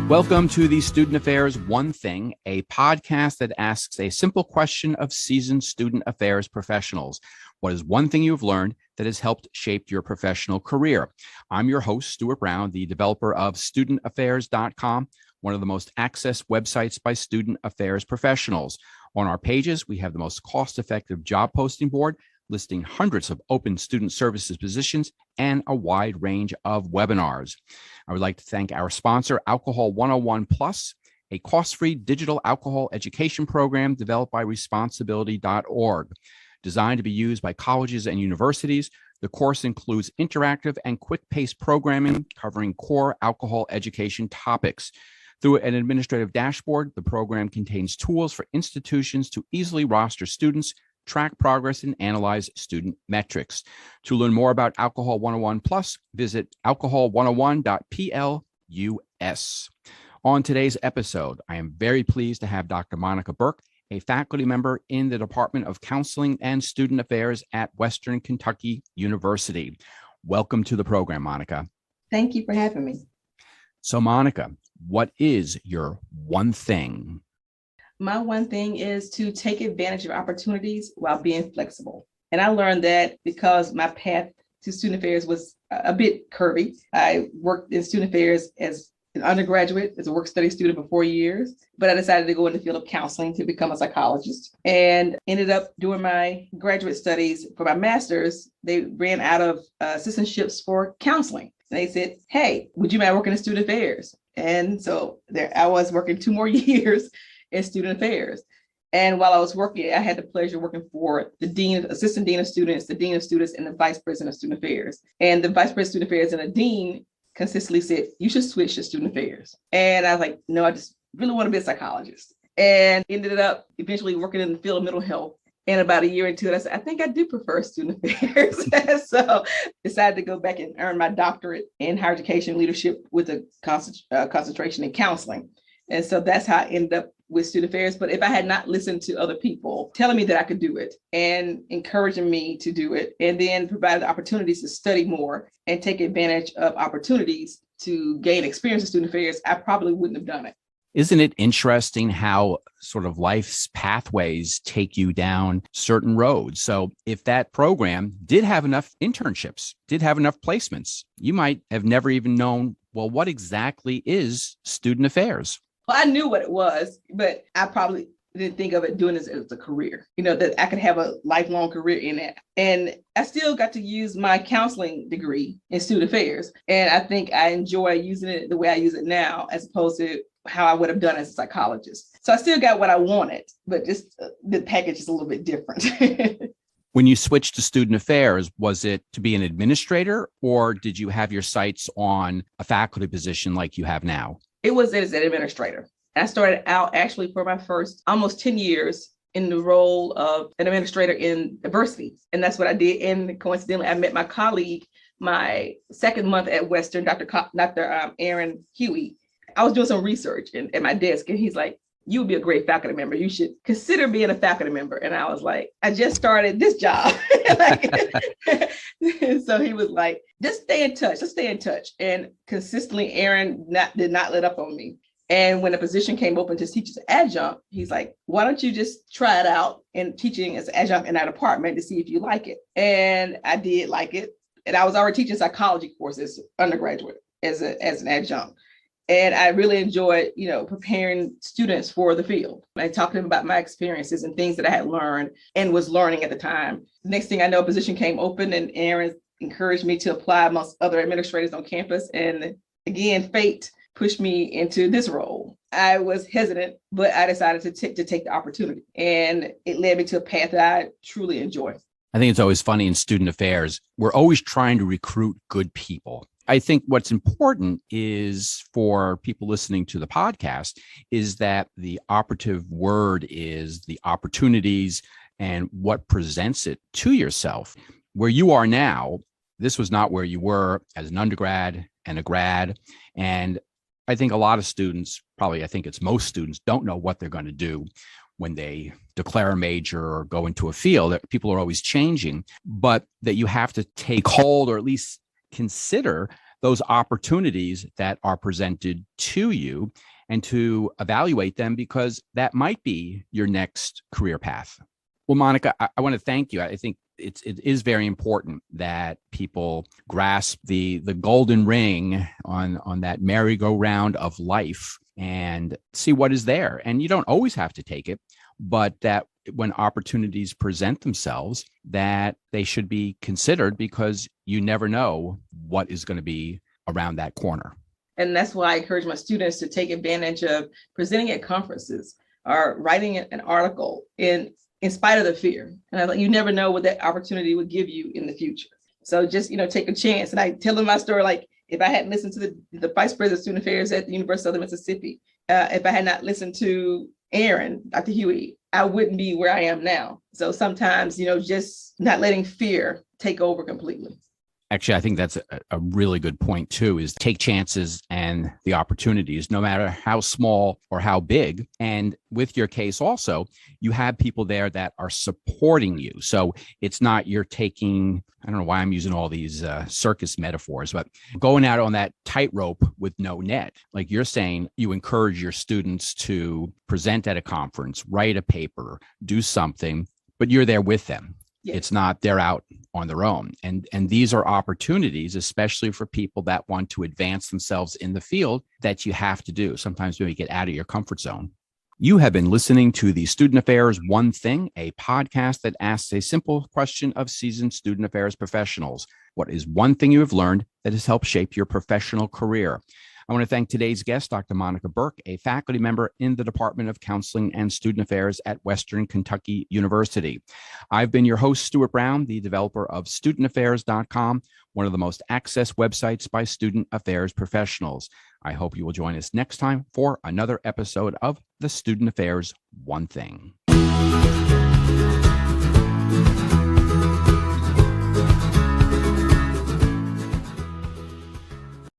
Welcome to the Student Affairs One Thing, a podcast that asks a simple question of seasoned student affairs professionals. What is one thing you've learned that has helped shape your professional career? I'm your host, Stuart Brown, the developer of studentaffairs.com, one of the most accessed websites by student affairs professionals. On our pages, we have the most cost-effective job posting board, listing hundreds of open student services positions and a wide range of webinars. I would like to thank our sponsor, Alcohol 101 Plus, a cost-free digital alcohol education program developed by responsibility.org. Designed to be used by colleges and universities, the course includes interactive and quick-paced programming covering core alcohol education topics. Through an administrative dashboard, the program contains tools for institutions to easily roster students, track progress, and analyze student metrics. To learn more about Alcohol 101 Plus, visit alcohol101.plus. On today's episode, I am very pleased to have Dr. Monica Burke, a faculty member in the Department of Counseling and Student Affairs at Western Kentucky University. Welcome to the program, Monica. Thank you for having me. So, Monica, what is your one thing? My one thing is to take advantage of opportunities while being flexible. And I learned that because my path to student affairs was a bit curvy. I worked in student affairs as an undergraduate, as a work study student for 4 years, but I decided to go in the field of counseling to become a psychologist and ended up doing my graduate studies for my master's. They ran out of assistantships for counseling. They said, hey, would you mind working in student affairs? And so there I was working 2 more years in student affairs. And while I was working, I had the pleasure of working for the dean, assistant dean of students, the dean of students, and the vice president of student affairs. And the vice president of student affairs and the dean consistently said, you should switch to student affairs. And I was like, no, I just really want to be a psychologist. And ended up eventually working in the field of mental health. And about a year into it, I said, I think I do prefer student affairs. So decided to go back and earn my doctorate in higher education leadership with a concentration in counseling. And so that's how I ended up with student affairs. But if I had not listened to other people telling me that I could do it and encouraging me to do it, and then provided opportunities to study more and take advantage of opportunities to gain experience in student affairs, I probably wouldn't have done it. Isn't it interesting how sort of life's pathways take you down certain roads? So if that program did have enough internships, did have enough placements, you might have never even known, well, what exactly is student affairs? Well, I knew what it was, but I probably didn't think of it doing this as a career, that I could have a lifelong career in it. And I still got to use my counseling degree in student affairs. And I think I enjoy using it the way I use it now, as opposed to how I would have done as a psychologist. So I still got what I wanted, but just the package is a little bit different. When you switched to student affairs, was it to be an administrator, or did you have your sights on a faculty position like you have now? It was as an administrator. I started out actually for my first almost 10 years in the role of an administrator in diversity. And that's what I did. And coincidentally, I met my colleague my second month at Western, Dr. Aaron Huey. I was doing some research at my desk, and he's like, you would be a great faculty member. You should consider being a faculty member. And I was like, I just started this job. So he was like, just stay in touch. Let's stay in touch. And consistently, Aaron did not let up on me. And when the position came open to teach as an adjunct, he's like, why don't you just try it out and teaching as an adjunct in our department to see if you like it? And I did like it. And I was already teaching psychology courses undergraduate as an adjunct. And I really enjoyed, preparing students for the field and talking about my experiences and things that I had learned and was learning at the time. Next thing I know, a position came open, and Aaron encouraged me to apply amongst other administrators on campus. And again, fate pushed me into this role. I was hesitant, but I decided to take the opportunity, and it led me to a path that I truly enjoy. I think it's always funny in student affairs. We're always trying to recruit good people. I think what's important is for people listening to the podcast is that the operative word is the opportunities and what presents it to yourself. Where you are now, this was not where you were as an undergrad and a grad. And I think a lot of students, I think it's most students, don't know what they're going to do when they declare a major or go into a field. That people are always changing, but that you have to take hold, or at least consider those opportunities that are presented to you and to evaluate them, because that might be your next career path. Well, Monica, I want to thank you. I think it is very important that people grasp the golden ring on that merry-go-round of life and see what is there. And you don't always have to take it, but that when opportunities present themselves, that they should be considered, because you never know what is going to be around that corner. And that's why I encourage my students to take advantage of presenting at conferences or writing an article in spite of the fear. And you never know what that opportunity would give you in the future. So just, take a chance. And I tell them my story, like if I hadn't listened to the Vice President of Student Affairs at the University of Southern Mississippi, if I had not listened to Aaron, Dr. Huey, I wouldn't be where I am now. So sometimes, just not letting fear take over completely. Actually, I think that's a really good point too, is take chances and the opportunities, no matter how small or how big. And with your case also, you have people there that are supporting you. So it's not you're taking, I don't know why I'm using all these circus metaphors, but going out on that tightrope with no net. Like you're saying, you encourage your students to present at a conference, write a paper, do something, but you're there with them. Yes. It's not they're out on their own. And these are opportunities, especially for people that want to advance themselves in the field, that you have to do. Sometimes when you get out of your comfort zone. You have been listening to the Student Affairs One Thing, a podcast that asks a simple question of seasoned student affairs professionals. What is one thing you have learned that has helped shape your professional career? I want to thank today's guest, Dr. Monica Burke, a faculty member in the Department of Counseling and Student Affairs at Western Kentucky University. I've been your host, Stuart Brown, the developer of studentaffairs.com, one of the most accessed websites by student affairs professionals. I hope you will join us next time for another episode of the Student Affairs One Thing.